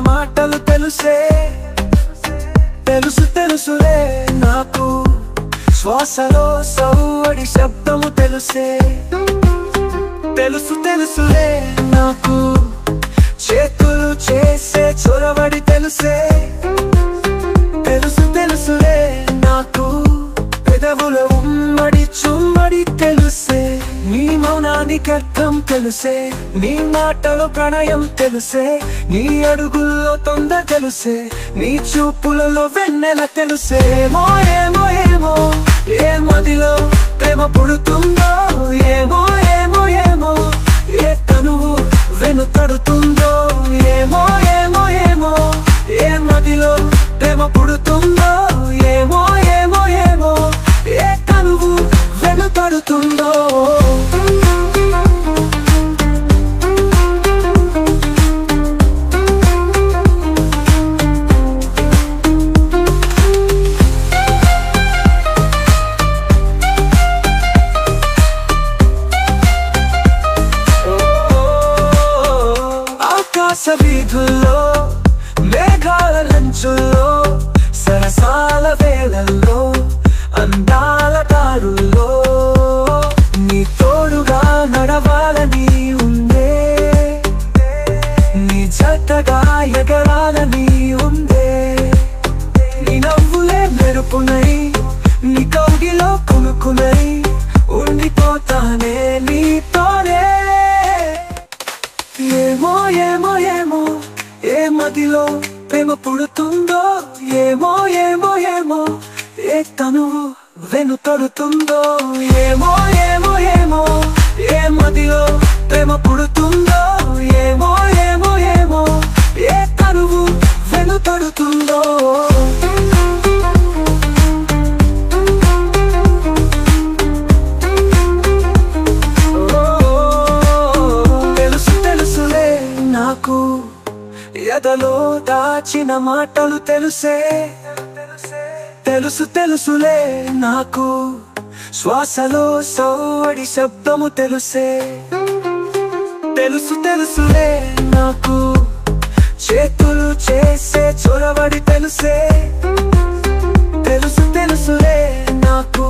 మాటలు తెలుసే, తెలుసు తెలుసులే నాకు. శ్వాసలో సవ్వడి శబ్దము తెలుసే, తెలుసు తెలుసులే నాకు. చేతులు చేసే చొరవడి తెలుసే, తెలుసు తెలుసులే నాకు. పెదవుల ఉమ్మడి చుమ్మడి తెలుసే, నీ మౌనానికి అర్థం తెలుసే. నీ మాటలో ప్రణయం తెలుసే, నీ అడుగుల్లో తొంద తెలుసే. నీ చూపులలో వెన్నెల తెలుసే. ఏమో ఏమో ఏమో ఏ మదిలో ప్రేమ పుడుతుందో, ఏమో ఏమో ఏమో ఏ తనువు వెనుతడుతుందో. ఏమో ఏమో ఏమో ఏ మదిలో ప్రేమ పుడుతుందో, ఏమో ఏమో ఏమో ఏ తనువు వెనుతడుతుందో. ఆకాశ వీధుల్లో మేఘాల లంచుల్లో సరసాల వేళల్లో అందాల దారుల్లో నీ తోడుగా నడవాలని ఉందే, నీ జతగా ఎగరాలని ఉందే. నీ నవ్వులే మెరుపునై, నీ కౌగిలో కునుకునై ఉండిపోతానే నీతోనే. ఏమో ఏమో ఏమో ఏ మదిలో ప్రేమ పుడుతుందో, ఏమో ఏమో ఏమో ఏ తనువు వెనుతడుతుందో. ఏమో ఏమో ఏమో ఏ మదిలో ప్రేమ పుడుతుందో, ఏమో ఏమో ఏమో ఏ తనువు వెనుతడుతుందో. తెలుసు తెలుసులే నాకు. ఎదలో దాచిన మాటలు తెలుసే, తెలుసు తెలుసులే నాకు. శ్వాసలో సవ్వడి శబ్దము తెలుసే, తెలుసు తెలుసులే నాకు. చేతులు చేసే చొరవడి తెలుసే, తెలుసు తెలుసులే నాకు.